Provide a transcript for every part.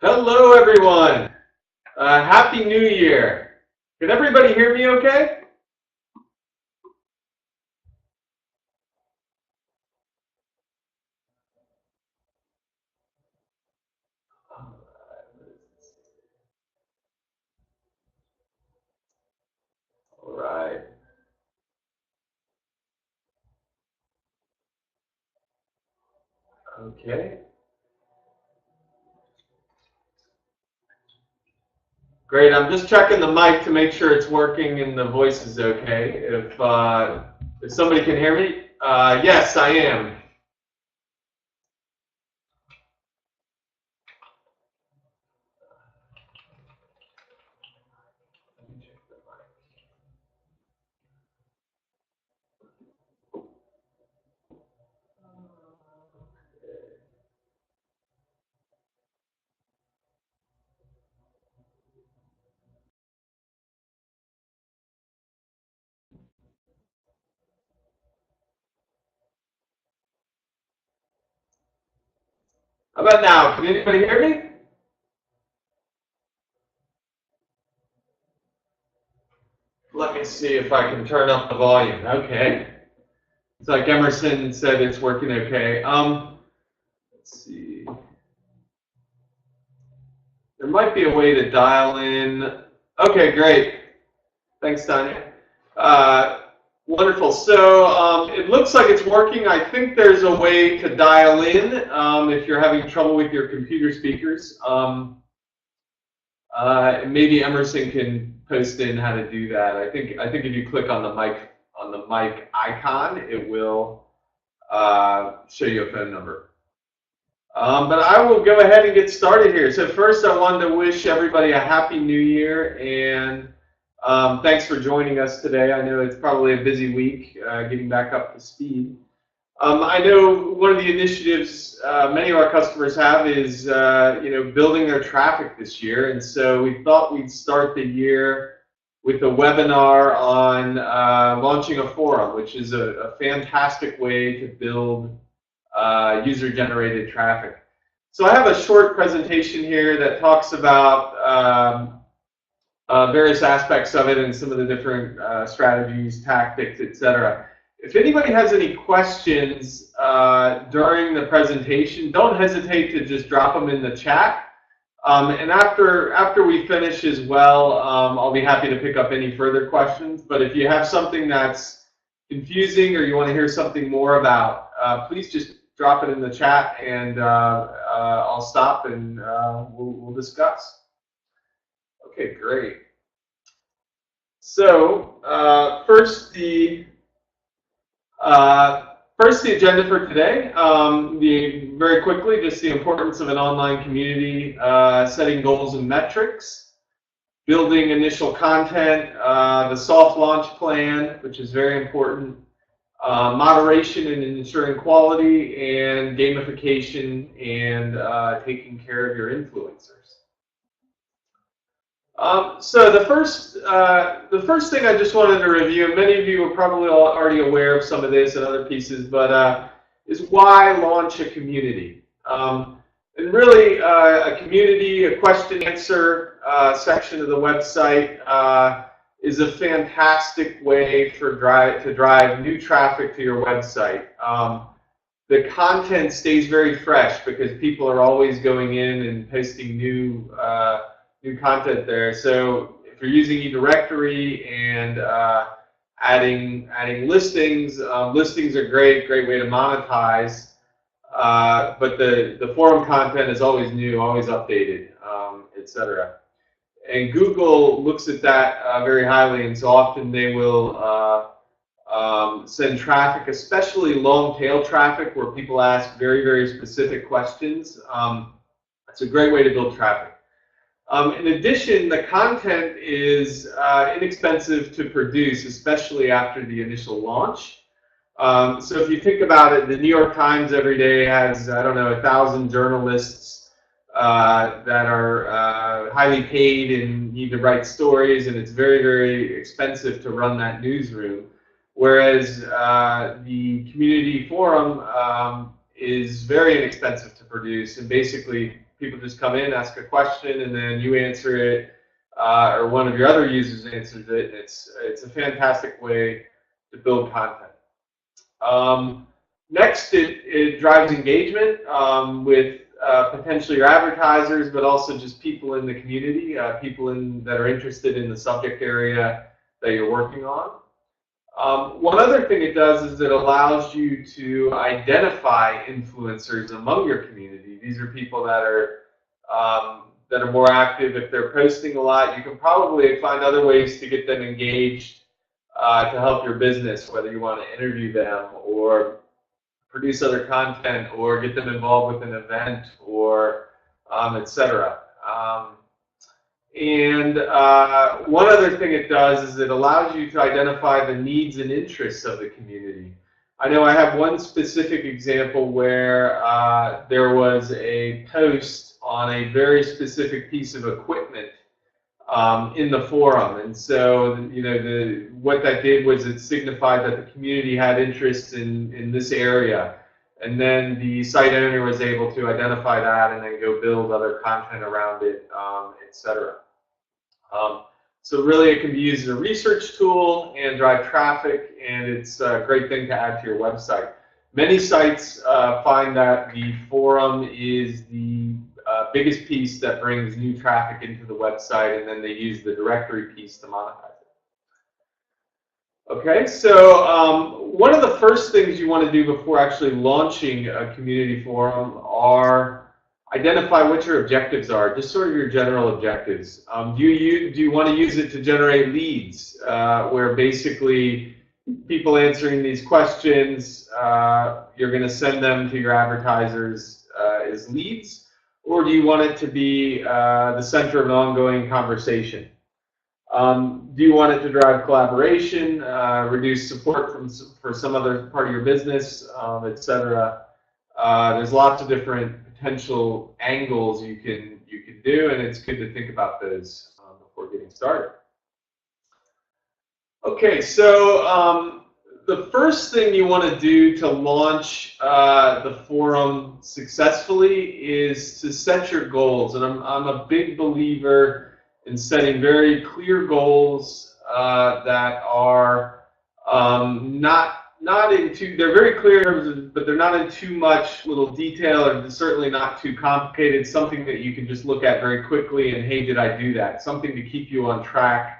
Hello, everyone. Happy New Year. Can everybody hear me okay? All right. Okay. Great. I'm just checking the mic to make sure it's working and the voice is okay. If somebody can hear me, yes, I am. How about now? Can anybody hear me? Let me see if I can turn up the volume. Okay. It's like Emerson said, it's working okay. Let's see. There might be a way to dial in. Okay, great. Thanks, Tanya. Uh, Wonderful. So it looks like it's working. I think there's a way to dial in if you're having trouble with your computer speakers. Maybe Emerson can post in how to do that. I think if you click on the mic icon, it will show you a phone number. But I will go ahead and get started here. So first, I wanted to wish everybody a happy New Year, and thanks for joining us today. I know it's probably a busy week getting back up to speed. I know one of the initiatives many of our customers have is building their traffic this year, and so we thought we'd start the year with a webinar on launching a forum, which is a fantastic way to build user-generated traffic. So I have a short presentation here that talks about various aspects of it and some of the different strategies, tactics, etc. If anybody has any questions during the presentation, don't hesitate to just drop them in the chat. And after we finish as well, I'll be happy to pick up any further questions. But if you have something that's confusing or you want to hear something more about, please just drop it in the chat, and I'll stop and we'll discuss. Okay, great. So first the agenda for today. Very quickly, just the importance of an online community, setting goals and metrics, building initial content, the soft launch plan, which is very important, moderation and ensuring quality, and gamification and taking care of your influencers. So the first thing I just wanted to review, and many of you are probably already aware of some of this and other pieces, but is why launch a community. And really, a community, a question answer section of the website is a fantastic way to drive new traffic to your website. The content stays very fresh because people are always going in and posting new content there. So if you're using eDirectory and adding listings, listings are great way to monetize. But the forum content is always new, always updated, etc. And Google looks at that very highly, and so often they will send traffic, especially long tail traffic, where people ask very specific questions. It's a great way to build traffic. In addition, the content is inexpensive to produce, especially after the initial launch. So if you think about it, the New York Times every day has, I don't know, 1,000 journalists that are highly paid and need to write stories, and it's very expensive to run that newsroom. Whereas the community forum is very inexpensive to produce, and basically people just come in, ask a question, and then you answer it, or one of your other users answers it. It's a fantastic way to build content. Next, it drives engagement with potentially your advertisers, but also just people in the community, people that are interested in the subject area that you're working on. One other thing it does is it allows you to identify influencers among your community. These are people that are more active. If they're posting a lot, you can probably find other ways to get them engaged to help your business, whether you want to interview them or produce other content or get them involved with an event or etc. One other thing it does is it allows you to identify the needs and interests of the community. I know I have one specific example where there was a post on a very specific piece of equipment in the forum, and so what that did was it signified that the community had interest in this area, and then the site owner was able to identify that and then go build other content around it, etc. So really it can be used as a research tool and drive traffic, and it's a great thing to add to your website. Many sites find that the forum is the biggest piece that brings new traffic into the website, and then they use the directory piece to monetize it. Okay, so one of the first things you want to do before actually launching a community forum are identify what your objectives are, just sort of your general objectives. Do you want to use it to generate leads, where basically people answering these questions, you're going to send them to your advertisers as leads? Or do you want it to be the center of an ongoing conversation? Do you want it to drive collaboration, reduce support for some other part of your business, etc.? There's lots of different potential angles you can do, and it's good to think about those before getting started. Okay, so the first thing you want to do to launch the forum successfully is to set your goals. And I'm a big believer in setting very clear goals that are not into, they're very clear in terms of, but they're not in too much little detail, and certainly not too complicated. Something that you can just look at very quickly and, hey, did I do that? Something to keep you on track.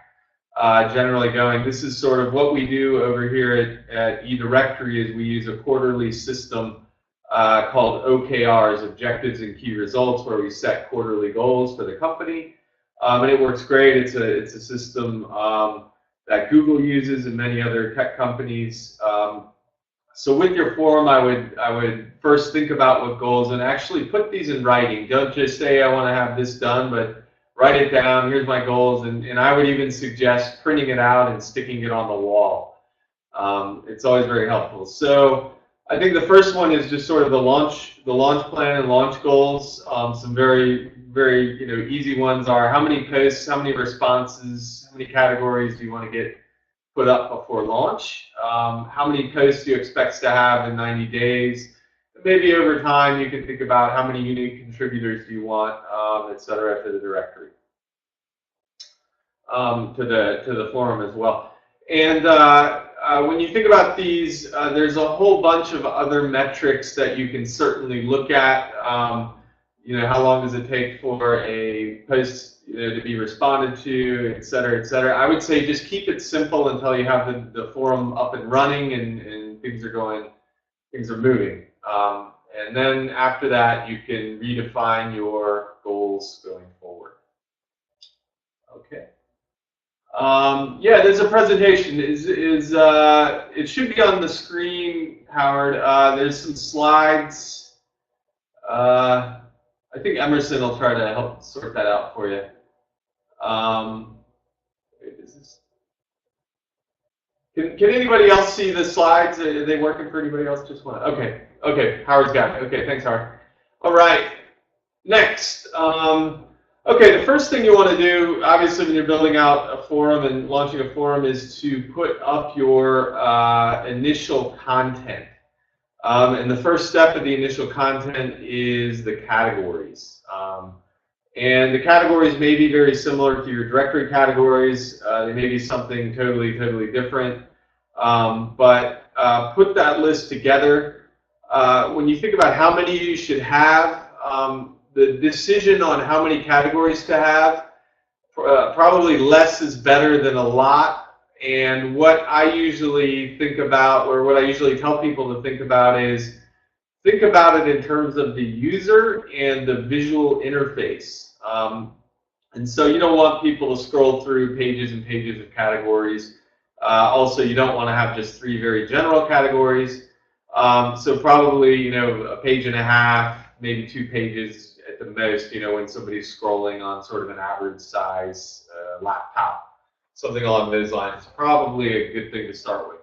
Generally going. This is sort of what we do over here at eDirectory, is we use a quarterly system called OKRs, Objectives and Key Results, where we set quarterly goals for the company. And it works great. It's a system that Google uses and many other tech companies. So with your forum, I would first think about what goals, and actually put these in writing. Don't just say, I want to have this done, but write it down, here's my goals, and I would even suggest printing it out and sticking it on the wall. It's always very helpful. So I think the first one is just sort of the launch plan and launch goals. Some very, very easy ones are: how many posts, how many responses, how many categories do you want to get put up before launch? How many posts do you expect to have in 90 days? Maybe over time you can think about how many unique contributors do you want, etc., to the directory, to the forum as well. And when you think about these, there's a whole bunch of other metrics that you can certainly look at. How long does it take for a post to be responded to, etc., etc. I would say just keep it simple until you have the forum up and running and things are moving. And then after that, you can redefine your goals going forward. Okay. Yeah, there's a presentation. It should be on the screen, Howard. There's some slides. I think Emerson will try to help sort that out for you. Can anybody else see the slides? Are they working for anybody else? Just one. Okay. Okay. Howard's got it. Okay. Thanks, Howard. All right. Next. Okay. The first thing you want to do, obviously, when you're building out a forum and launching a forum, is to put up your initial content. And the first step of the initial content is the categories. And the categories may be very similar to your directory categories. They may be something totally different. But put that list together. When you think about how many you should have, the decision on how many categories to have, probably less is better than a lot. And what I usually think about, or what I usually tell people to think about, is think about it in terms of the user and the visual interface. And so you don't want people to scroll through pages and pages of categories. Also, you don't want to have just 3 very general categories. So probably, a page and a half, maybe 2 pages at the most, when somebody's scrolling on sort of an average size laptop. Something along those lines. Probably a good thing to start with.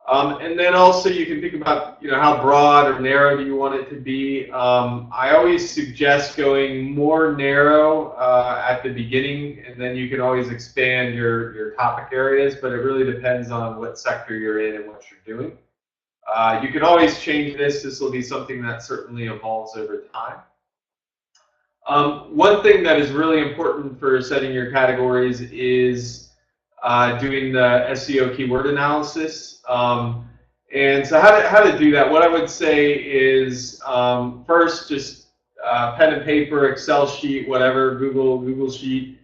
And then also you can think about, how broad or narrow do you want it to be. I always suggest going more narrow at the beginning, and then you can always expand your topic areas, but it really depends on what sector you're in and what you're doing. You can always change this. This will be something that certainly evolves over time. One thing that is really important for setting your categories is doing the SEO keyword analysis. And so how to do that? What I would say is first, just pen and paper, Excel sheet, whatever, Google Sheet,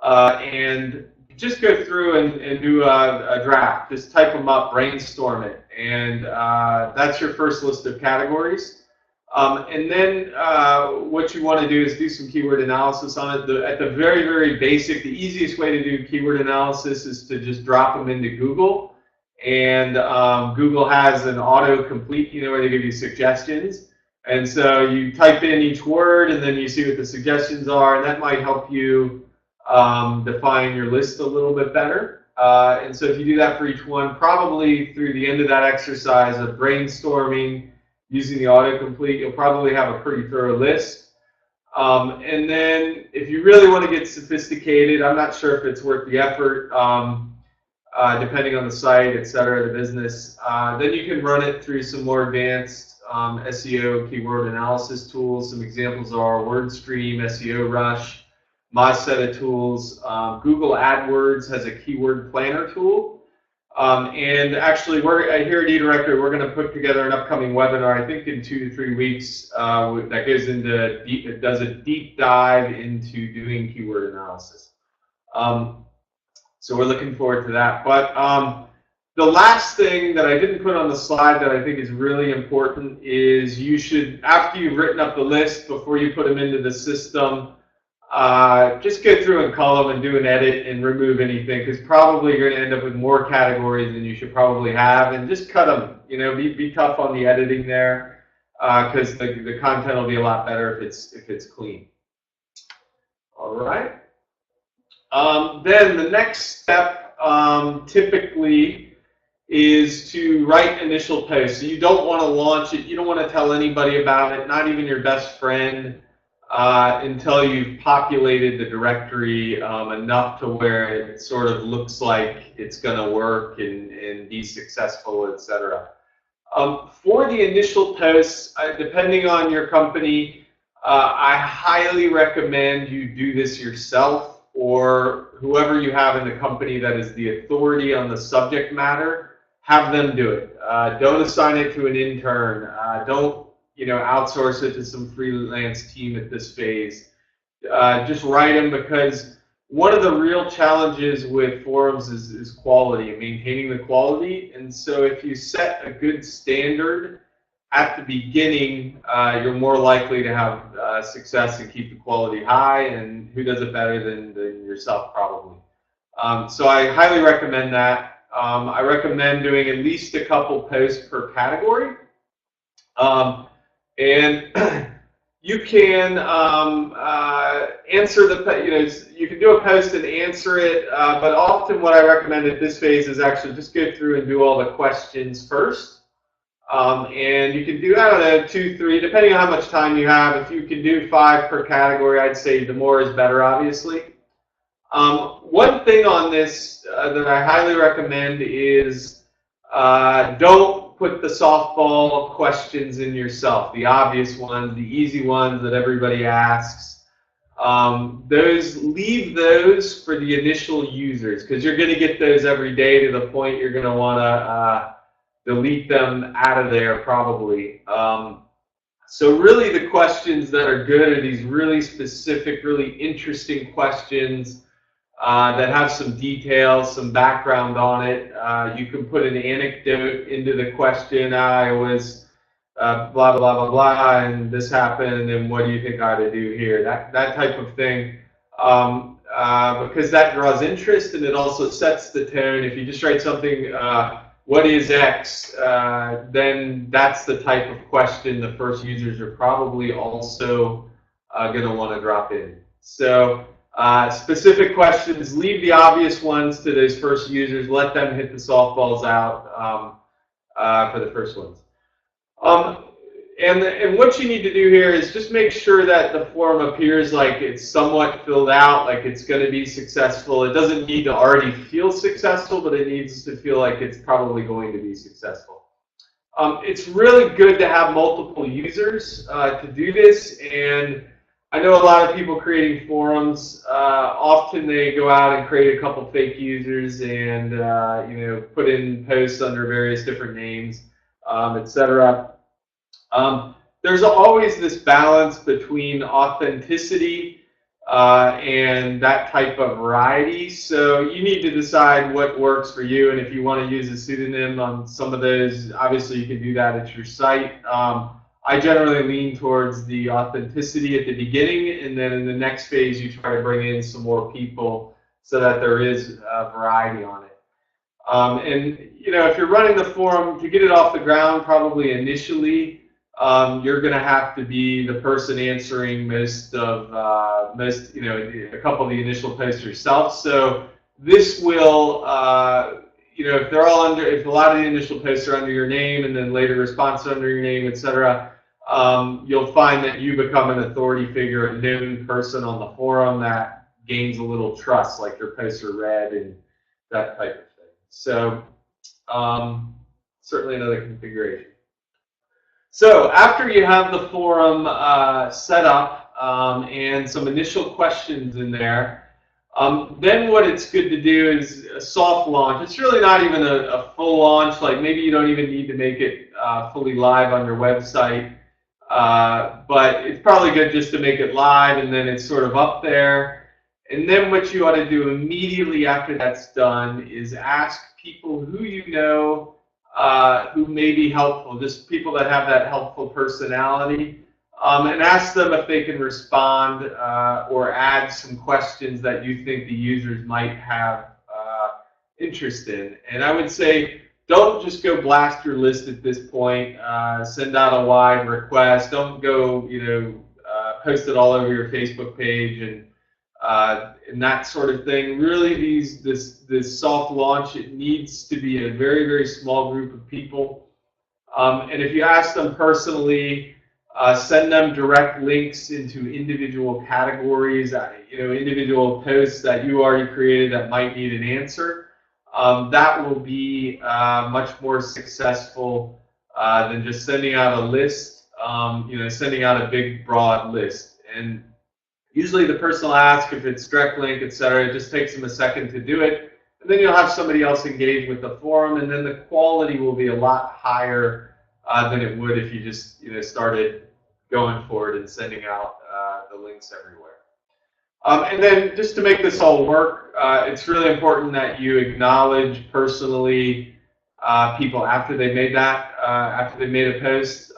and just go through and do a draft. Just type them up, brainstorm it, and that's your first list of categories. And then what you want to do is do some keyword analysis on it. At the very basic, the easiest way to do keyword analysis is to just drop them into Google. And Google has an autocomplete, where they give you suggestions. And so you type in each word, and then you see what the suggestions are, and that might help you define your list a little bit better. And so if you do that for each one, probably through the end of that exercise of brainstorming, using the autocomplete, you'll probably have a pretty thorough list. And then if you really want to get sophisticated, I'm not sure if it's worth the effort, depending on the site, etc., the business, then you can run it through some more advanced SEO keyword analysis tools. Some examples are WordStream, SEO Rush, my set of tools. Google AdWords has a keyword planner tool. And actually, here at eDirectory, we're going to put together an upcoming webinar, I think in 2 to 3 weeks, that goes into it does a deep dive into doing keyword analysis. So we're looking forward to that. But the last thing that I didn't put on the slide that I think is really important is you should, after you've written up the list, before you put them into the system, just go through and cull them and do an edit and remove anything, because probably you're going to end up with more categories than you should probably have, and just cut them. Be tough on the editing there, because the content will be a lot better if it's clean. All right. Then the next step typically is to write initial posts. So you don't want to launch it. You don't want to tell anybody about it, not even your best friend, until you've populated the directory enough to where it sort of looks like it's going to work and be successful, etc. For the initial posts, depending on your company, I highly recommend you do this yourself, or whoever you have in the company that is the authority on the subject matter, have them do it. Don't assign it to an intern. Don't outsource it to some freelance team at this phase. Just write them, because one of the real challenges with forums is quality and maintaining the quality. And so if you set a good standard at the beginning, you're more likely to have success and keep the quality high. And who does it better than yourself, probably? So I highly recommend that. I recommend doing at least a couple posts per category. And you can answer you can do a post and answer it, but often what I recommend at this phase is actually just go through and do all the questions first. And you can do, I don't know, 2, 3, depending on how much time you have. If you can do 5 per category, I'd say the more is better, obviously. One thing on this that I highly recommend is don't put the softball questions in yourself, the obvious ones, the easy ones that everybody asks. Leave those for the initial users, because you're going to get those every day to the point you're going to want to delete them out of there probably. So really the questions that are good are these really specific, really interesting questions that have some detail, some background on it. You can put an anecdote into the question. I was blah, blah, blah, blah, and this happened, and what do you think I ought to do here? That type of thing. Because that draws interest, and it also sets the tone. If you just write something, what is X, then that's the type of question the first users are probably also going to want to drop in. So specific questions, leave the obvious ones to those first users. Let them hit the softballs out for the first ones. And what you need to do here is just make sure that the form appears like it's somewhat filled out, like it's going to be successful. It doesn't need to already feel successful, but it needs to feel like it's probably going to be successful. It's really good to have multiple users to do this, and I know a lot of people creating forums, often they go out and create a couple fake users and put in posts under various different names, etc. There's always this balance between authenticity and that type of variety. So you need to decide what works for you, and if you want to use a pseudonym on some of those, obviously you can do that at your site. I generally lean towards the authenticity at the beginning, and then in the next phase you try to bring in some more people so that there is variety on it. And if you're running the forum, to get it off the ground, probably initially, you're going to have to be the person answering a couple of the initial posts yourself. So this will, if they're all under, if a lot of the initial posts are under your name and then later responses under your name, etc., you'll find that you become an authority figure, a known person on the forum that gains a little trust, like your posts are read and that type of thing. So certainly another configuration. So after you have the forum set up and some initial questions in there, then what it's good to do is a soft launch. It's really not even a full launch. Like maybe you don't even need to make it fully live on your website, but it's probably good just to make it live and then it's sort of up there. And then what you ought to do immediately after that's done is ask people who you know who may be helpful, just people that have that helpful personality, and ask them if they can respond or add some questions that you think the users might have interest in. And I would say don't just go blast your list at this point, send out a wide request, don't go post it all over your Facebook page and that sort of thing. Really, this soft launch, it needs to be a very, very small group of people. And if you ask them personally, send them direct links into individual categories, individual posts that you already created that might need an answer. That will be much more successful than just sending out a list, sending out a big, broad list. And usually the person will ask if it's direct link, etc. It just takes them a second to do it. And then you'll have somebody else engage with the forum, and then the quality will be a lot higher than it would if you just started going forward and sending out the links everywhere. And then just to make this all work, it's really important that you acknowledge personally people after they made after they made a post.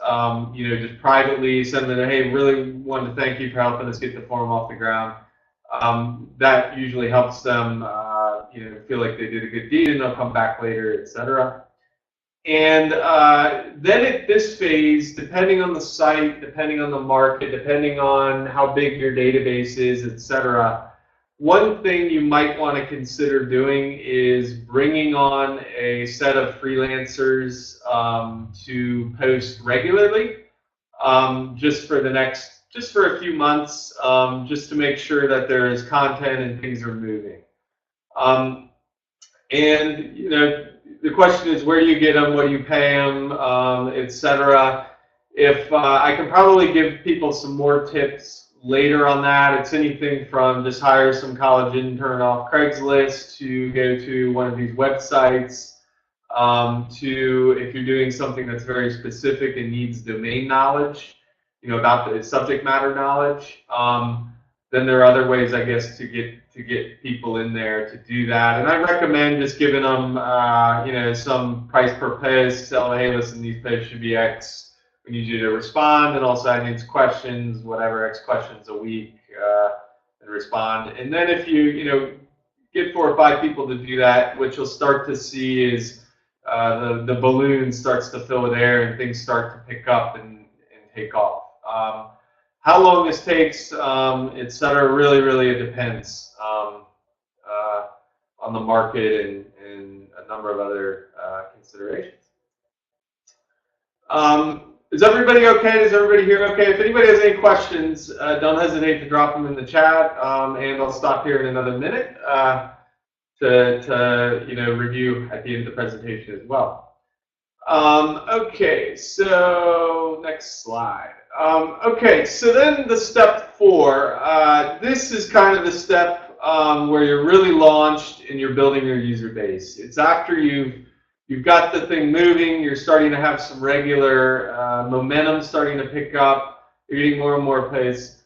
Just privately send them, hey, really wanted to thank you for helping us get the forum off the ground. That usually helps them, feel like they did a good deed, and they'll come back later, etc. And then at this phase, depending on the site, depending on the market, depending on how big your database is, etc., one thing you might want to consider doing is bringing on a set of freelancers to post regularly, just for a few months, just to make sure that there is content and things are moving. And the question is, where do you get them? What do you pay them, etc. If I can probably give people some more tips later on that. It's anything from just hire some college intern off Craigslist to go to one of these websites, to if you're doing something that's very specific and needs domain knowledge, about the subject matter knowledge. Then there are other ways, I guess, to get people in there to do that. And I recommend just giving them, some price per post. Tell them, hey, listen, these posts should be X. We need you to respond, and also I need questions, whatever, X questions a week, and respond. And then if you get 4 or 5 people to do that, what you'll start to see is the balloon starts to fill with air, and things start to pick up and take off. How long this takes, etc., really it depends on the market and a number of other considerations. Is everybody okay? Is everybody here okay? If anybody has any questions, don't hesitate to drop them in the chat, and I'll stop here in another minute to review at the end of the presentation as well. Okay, so next slide. Okay, so then the step 4. This is kind of the step where you're really launched and you're building your user base. It's after you've got the thing moving, you're starting to have some regular momentum starting to pick up, you're getting more and more pace.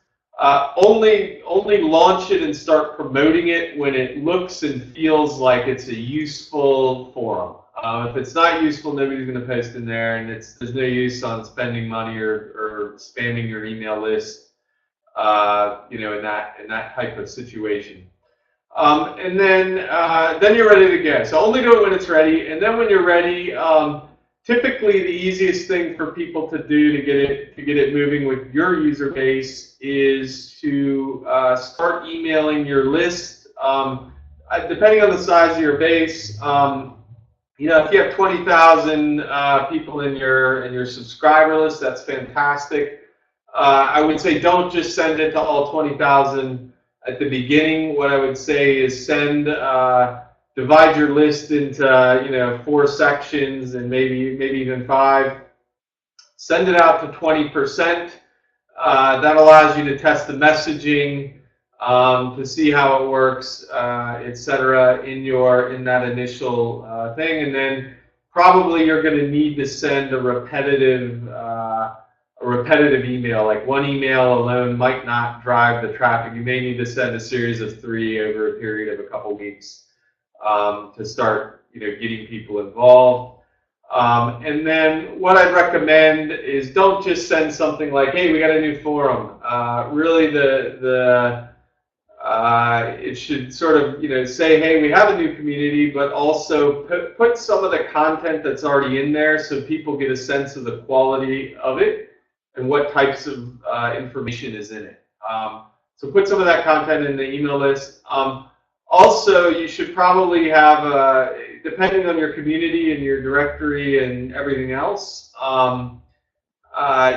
Only launch it and start promoting it when it looks and feels like it's a useful forum. If it's not useful, nobody's going to post in there, and there's no use on spending money or spamming your email list, in that type of situation. And then you're ready to go. So only do it when it's ready, and then when you're ready, typically the easiest thing for people to do to get it moving with your user base is to start emailing your list. Depending on the size of your base, if you have 20,000 people in your subscriber list, that's fantastic. I would say don't just send it to all 20,000 at the beginning. What I would say is divide your list into 4 sections and maybe even 5. Send it out to 20%. That allows you to test the messaging, to see how it works, etc. in that initial thing, and then probably you're going to need to send a repetitive email. Like one email alone might not drive the traffic. You may need to send a series of 3 over a period of a couple weeks to start getting people involved. And then what I'd recommend is don't just send something like, hey, we got a new forum. Really it should sort of say, hey, we have a new community, but also put some of the content that's already in there so people get a sense of the quality of it and what types of information is in it. So put some of that content in the email list. Also, you should probably have, depending on your community and your directory and everything else,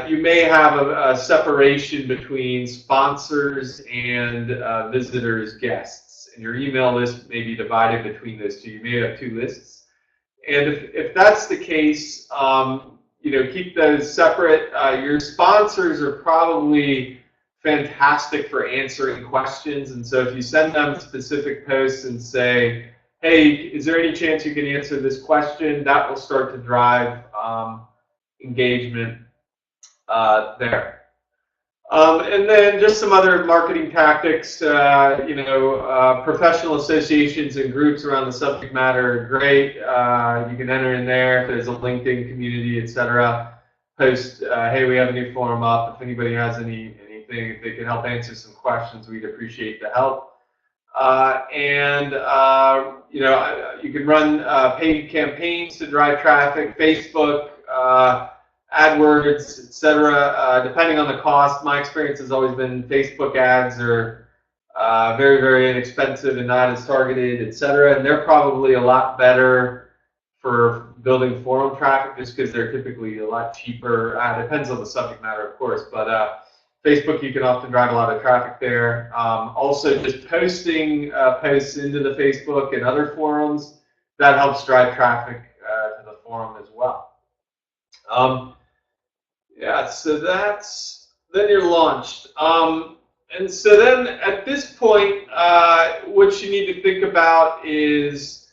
you may have a separation between sponsors and visitors, guests, and your email list may be divided between those 2. You may have 2 lists, and if that's the case, keep those separate. Your sponsors are probably fantastic for answering questions, and so if you send them specific posts and say, hey, is there any chance you can answer this question, that will start to drive engagement there. And then just some other marketing tactics, professional associations and groups around the subject matter are great. You can enter in there if there's a LinkedIn community, etc. Post, hey, we have a new forum up. If anybody has anything, if they can help answer some questions, we'd appreciate the help. You can run paid campaigns to drive traffic, Facebook, AdWords, etc. Depending on the cost, my experience has always been Facebook ads are very, very inexpensive and not as targeted, etc. And they're probably a lot better for building forum traffic just because they're typically a lot cheaper. Depends on the subject matter, of course, but Facebook, you can often drive a lot of traffic there. Also, just posting posts into the Facebook and other forums, that helps drive traffic Um, yeah, so then you're launched. And so then at this point, what you need to think about is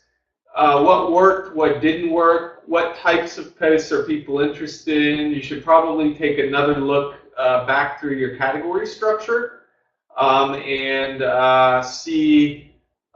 what worked, what didn't work, what types of posts are people interested in. You should probably take another look back through your category structure and see,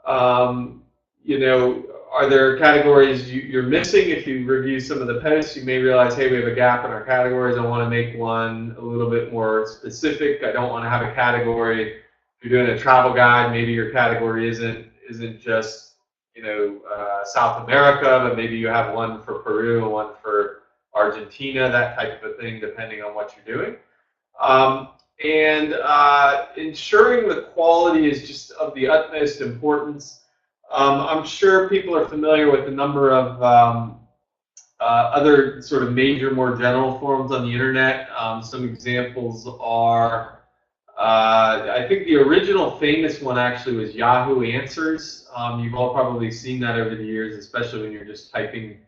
you know, are there categories you're missing? If you review some of the posts, you may realize, hey, we have a gap in our categories. I want to make one a little bit more specific. I don't want to have a category. If you're doing a travel guide, maybe your category isn't just, you know, South America, but maybe you have one for Peru and one for Argentina, that type of a thing, depending on what you're doing. Ensuring the quality is just of the utmost importance. I'm sure people are familiar with a number of other sort of major, more general forums on the internet. Some examples are, I think the original famous one actually was Yahoo Answers. You've all probably seen that over the years, especially when you're just typing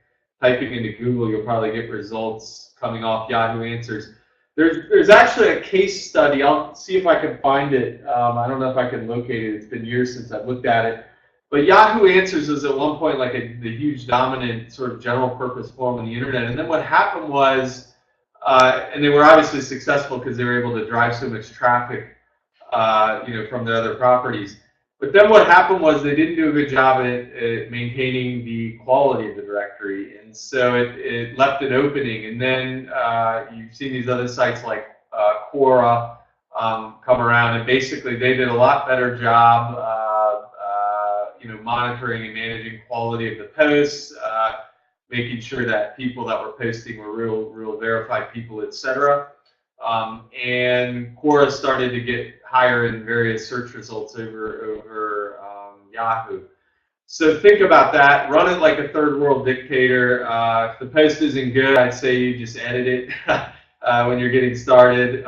into Google. You'll probably get results coming off Yahoo Answers. There's actually a case study. I'll see if I can find it. I don't know if I can locate it. It's been years since I've looked at it. But Yahoo Answers was at one point like the huge dominant sort of general purpose forum on the internet. And then what happened was, and they were obviously successful because they were able to drive so much traffic, you know, from their other properties. But then what happened was they didn't do a good job at maintaining the quality of the directory, and so it left an opening. And then you've seen these other sites like Quora come around, and basically they did a lot better job, you know, monitoring and managing quality of the posts, making sure that people that were posting were real verified people, etc. And Quora started to get higher in various search results over Yahoo. So think about that. Run it like a third world dictator. If the post isn't good, I'd say you just edit it when you're getting started.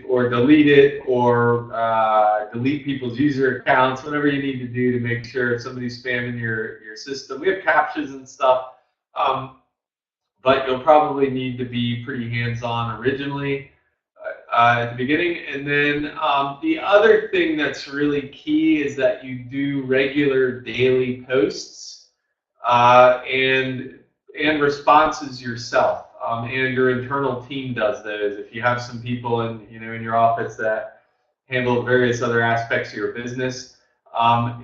Or delete it, or delete people's user accounts, whatever you need to do to make sure if somebody's spamming your system. We have captchas and stuff. But you'll probably need to be pretty hands-on originally at the beginning. And then the other thing that's really key is that you do regular daily posts and responses yourself. And your internal team does those. If you have some people in your office that handle various other aspects of your business,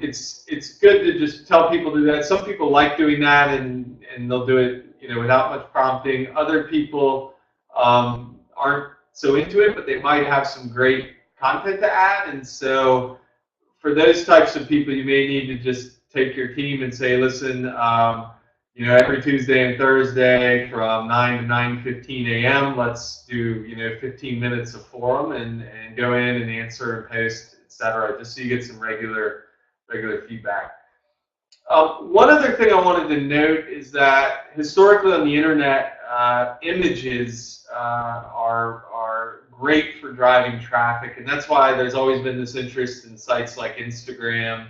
it's good to just tell people to do that. Some people like doing that, and they'll do it without much prompting. Other people aren't so into it, but they might have some great content to add. And so for those types of people, you may need to just take your team and say, listen, every Tuesday and Thursday from 9 to 9:15 a.m., let's do 15 minutes of forum and go in and answer and post, etc., just so you get some regular feedback. One other thing I wanted to note is that historically on the internet, images are great for driving traffic, and that's why there's always been this interest in sites like Instagram,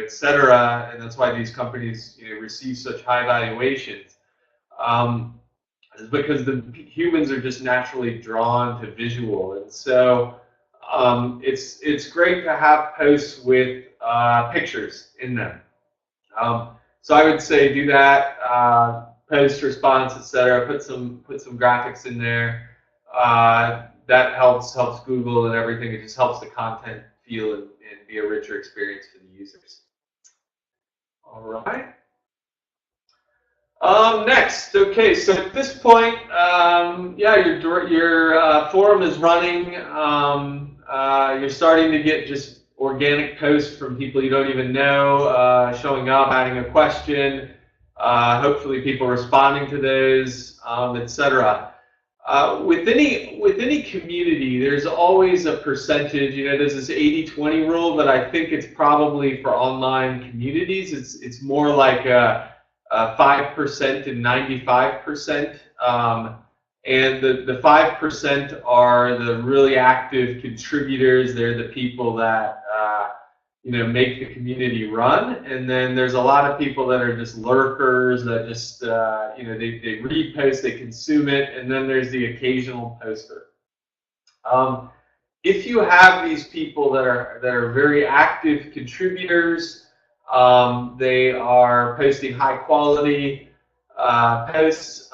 etc., and that's why these companies receive such high valuations. Is because the humans are just naturally drawn to visual, and so it's great to have posts with pictures in them. So I would say do that, post, response, etc. Put some graphics in there. That helps Google and everything. It just helps the content feel and be a richer experience for the users. All right. Next, okay. So at this point, your forum is running. You're starting to get just organic posts from people you don't even know, showing up, adding a question, hopefully people responding to those, etc. With any community, there's always a percentage. There's this 80-20 rule, but I think it's probably for online communities. It's more like a 5% and 95%. And the 5% are the really active contributors. They're the people that make the community run, and then there's a lot of people that are just lurkers that just they read posts, they consume it, and then there's the occasional poster. If you have these people that are very active contributors, they are posting high quality posts,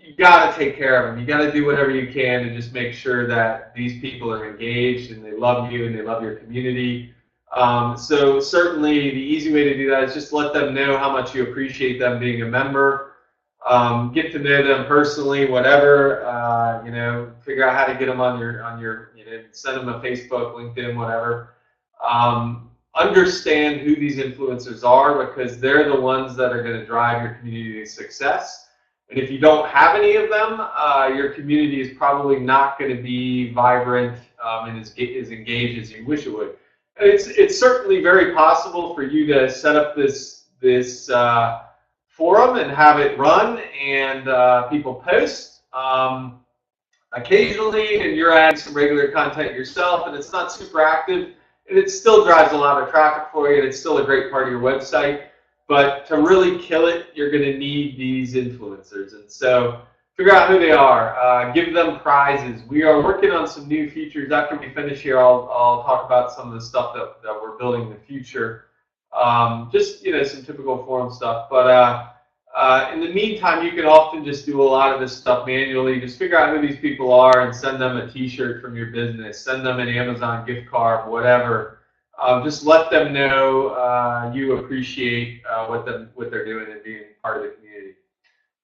you got to take care of them. You got to do whatever you can to just make sure that these people are engaged and they love you and they love your community. So certainly the easy way to do that is just let them know how much you appreciate them being a member. Get to know them personally, whatever, figure out how to get them on your send them a Facebook, LinkedIn, whatever. Understand who these influencers are, because they're the ones that are going to drive your community to success. And if you don't have any of them, your community is probably not going to be vibrant and as engaged as you wish it would. And it's certainly very possible for you to set up this forum and have it run, and people post occasionally, and you're adding some regular content yourself, and it's not super active, and it still drives a lot of traffic for you, and it's still a great part of your website. But to really kill it, you're going to need these influencers. And so figure out who they are. Give them prizes. We are working on some new features. After we finish here, I'll talk about some of the stuff that we're building in the future. Just some typical forum stuff. But in the meantime, you can often just do a lot of this stuff manually. Just figure out who these people are and send them a T-shirt from your business. Send them an Amazon gift card, whatever. Just let them know you appreciate what they're doing and being part of the community.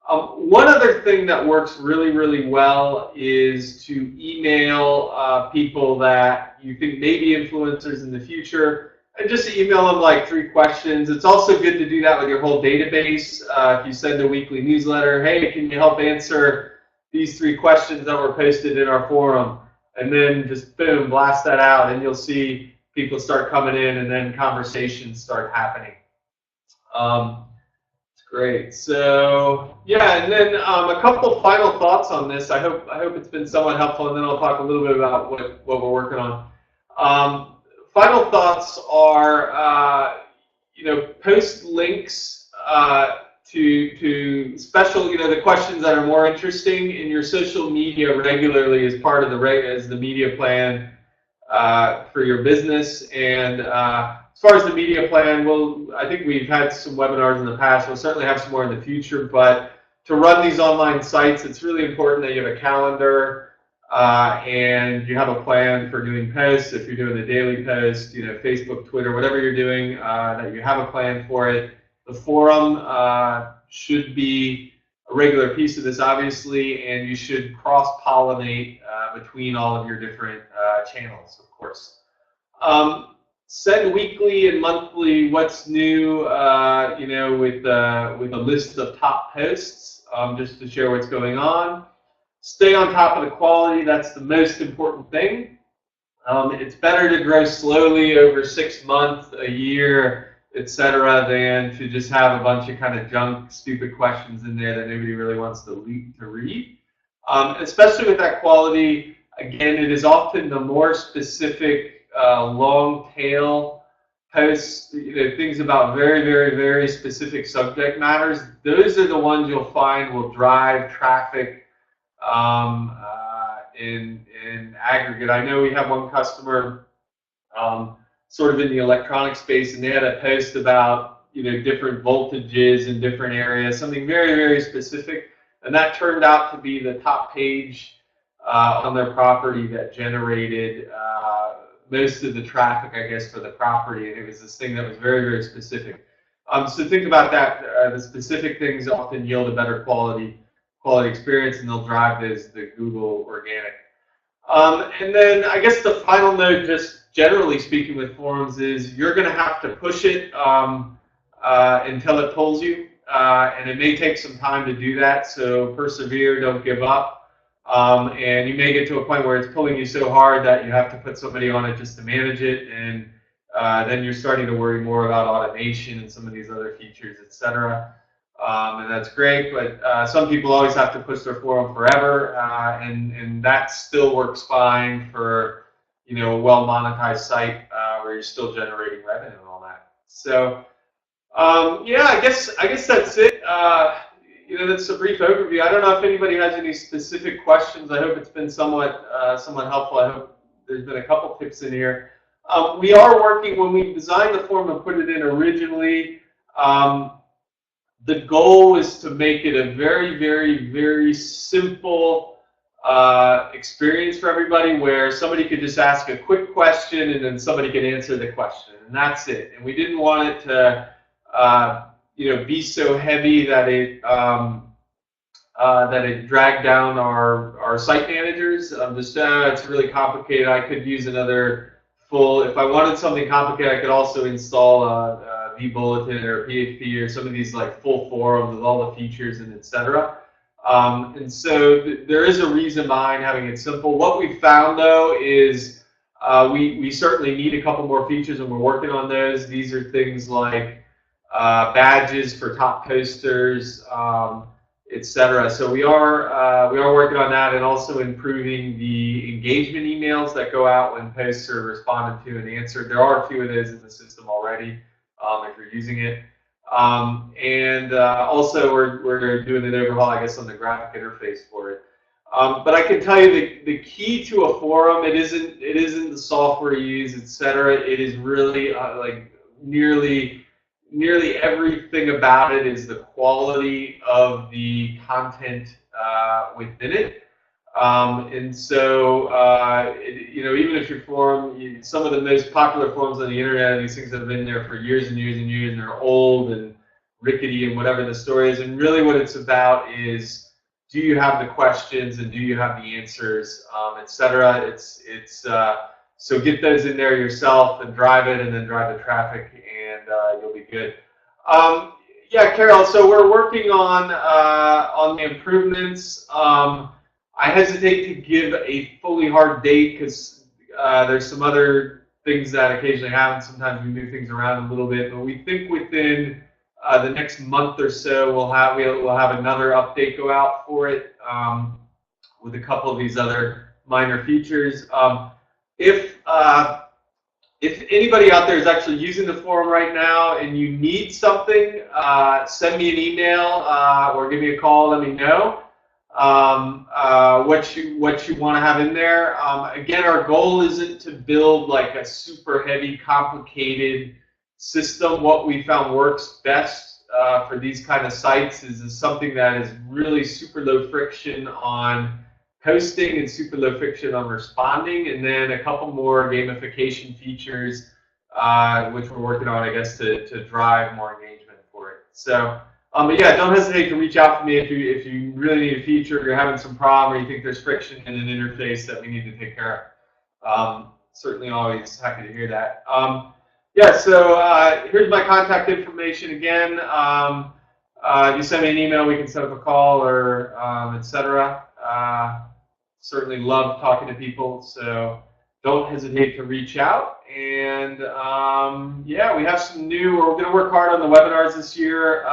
One other thing that works really, really well is to email people that you think may be influencers in the future, and just email them like 3 questions. It's also good to do that with your whole database. If you send a weekly newsletter, hey, can you help answer these 3 questions that were posted in our forum? And then just boom, blast that out, and you'll see people start coming in, and then conversations start happening. It's great. So yeah, and then a couple final thoughts on this. I hope it's been somewhat helpful, and then I'll talk a little bit about what we're working on. Final thoughts are, post links to special, the questions that are more interesting in your social media regularly as part of the media plan for your business. And as far as the media plan, I think we've had some webinars in the past. We'll certainly have some more in the future. But to run these online sites, it's really important that you have a calendar and you have a plan for doing posts. If you're doing a daily post, Facebook, Twitter, whatever you're doing, that you have a plan for it. The forum should be a regular piece of this, obviously, and you should cross-pollinate between all of your different channels, of course. Send weekly and monthly what's new, with a list of top posts, just to share what's going on. Stay on top of the quality. That's the most important thing. It's better to grow slowly over 6 months, a year, etc., than to just have a bunch of kind of junk, stupid questions in there that nobody really wants to read. Especially with that quality, again, it is often the more specific, long tail posts, things about very, very, very specific subject matters. Those are the ones you'll find will drive traffic in aggregate. I know we have one customer sort of in the electronic space, and they had a post about different voltages in different areas, something very, very specific, and that turned out to be the top page on their property that generated most of the traffic, I guess, for the property. And it was this thing that was very, very specific. So think about that. The specific things often yield a better quality experience, and they'll drive the Google organic. And then I guess the final note, just generally speaking with forums, is you're going to have to push it until it pulls you, and it may take some time to do that, so persevere, don't give up. And you may get to a point where it's pulling you so hard that you have to put somebody on it just to manage it, and then you're starting to worry more about automation and some of these other features, etc. And that's great, but some people always have to push their forum forever, and that still works fine for a well monetized site where you're still generating revenue and all that. So yeah, I guess that's it. That's a brief overview. I don't know if anybody has any specific questions. I hope it's been somewhat helpful. I hope there's been a couple tips in here. We are working, when we designed the form and put it in originally, the goal was to make it a very, very, very simple experience for everybody, where somebody could just ask a quick question and then somebody could answer the question, and that's it. And we didn't want it to be so heavy that it dragged down our site managers. It's really complicated. I could use another full. If I wanted something complicated, I could also install a vBulletin or PHP or some of these like full forums with all the features and etc. And so there is a reason behind having it simple. What we found though is we certainly need a couple more features, and we're working on those. These are things like badges for top posters, etc. So we are working on that, and also improving the engagement emails that go out when posts are responded to and answered. There are a few of those in the system already, if you're using it. And also we're doing an overhaul, I guess, on the graphic interface for it. But I can tell you the key to a forum, it isn't the software you use, etc. It is really like nearly everything about it is the quality of the content within it. And so, even if your forum, some of the most popular forums on the internet, these things have been there for years and years and years, and they're old and rickety and whatever the story is. And really what it's about is, do you have the questions and do you have the answers, etc. So get those in there yourself and drive it, and then drive the traffic, and you'll be good. Yeah, Carol. So we're working on the improvements. I hesitate to give a fully hard date because there's some other things that occasionally happen. Sometimes we move things around a little bit, but we think within the next month or so we'll have another update go out for it with a couple of these other minor features. If anybody out there is actually using the forum right now and you need something, send me an email or give me a call. Let me know what you want to have in there. Again, our goal isn't to build like a super heavy, complicated system. What we found works best for these kind of sites is something that is really super low friction on posting and super low friction on responding, and then a couple more gamification features, which we're working on, I guess, to drive more engagement for it. So, but yeah, don't hesitate to reach out to me if you really need a feature, or you're having some problem, or you think there's friction in an interface that we need to take care of. Certainly always happy to hear that. Yeah, so here's my contact information again. If you send me an email, we can set up a call or etc. Certainly love talking to people, so don't hesitate to reach out. And yeah, we have some new, we're going to work hard on the webinars this year.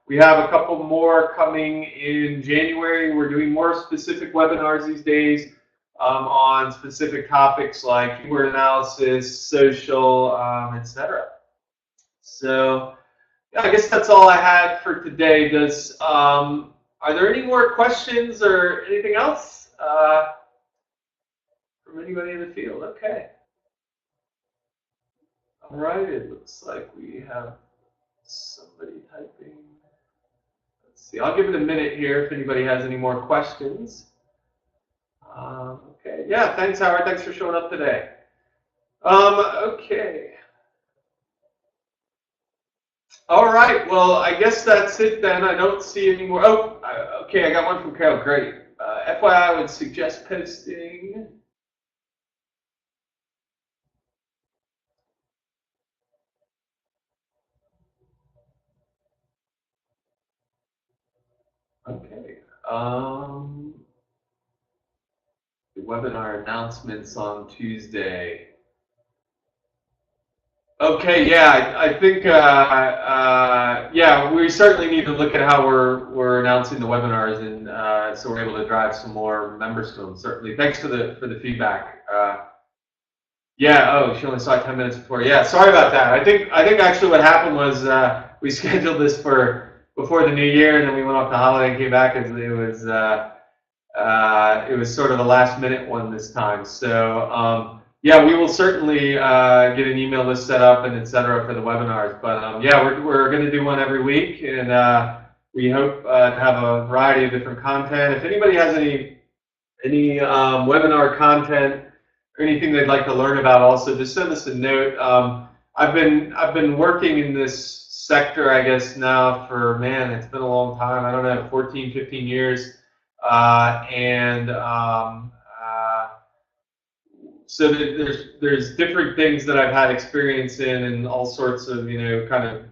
We have a couple more coming in January. We're doing more specific webinars these days on specific topics like keyword analysis, social, etc. So yeah, I guess that's all I had for today. Are there any more questions or anything else from anybody in the field? Okay. All right, it looks like we have somebody typing. Let's see, I'll give it a minute here if anybody has any more questions. Okay, yeah, thanks, Howard. Thanks for showing up today. Okay. All right, well, I guess that's it then. I don't see any more. Oh, okay, I got one from Carol. Great. FYI, I would suggest posting. Okay. The webinar announcements on Tuesday. Okay, yeah, I think, yeah, we certainly need to look at how we're announcing the webinars, and so we're able to drive some more members to them. Certainly, thanks for the feedback. Yeah. Oh, she only saw it 10 minutes before. Yeah. Sorry about that. I think actually what happened was we scheduled this for before the new year, and then we went off the holiday and came back, and it was sort of a last minute one this time. So yeah, we will certainly get an email list set up and et cetera for the webinars. But yeah, we're going to do one every week, and we hope to have a variety of different content. If anybody has any webinar content or anything they'd like to learn about, also just send us a note. I've been working in this sector, I guess, now for, man, it's been a long time. I don't know, 14, 15 years. So there's different things that I've had experience in, and all sorts of kind of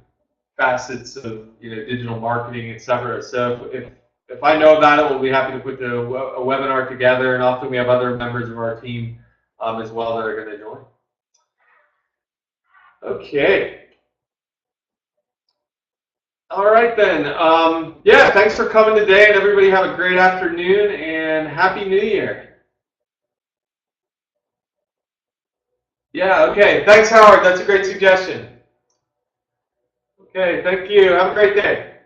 facets of digital marketing, etc. So if I know about it, we'll be happy to put a webinar together, and often we have other members of our team as well that are going to join. Okay. All right then. Yeah, thanks for coming today, and everybody have a great afternoon and Happy New Year. Yeah, okay. Thanks, Howard. That's a great suggestion. Okay, thank you. Have a great day.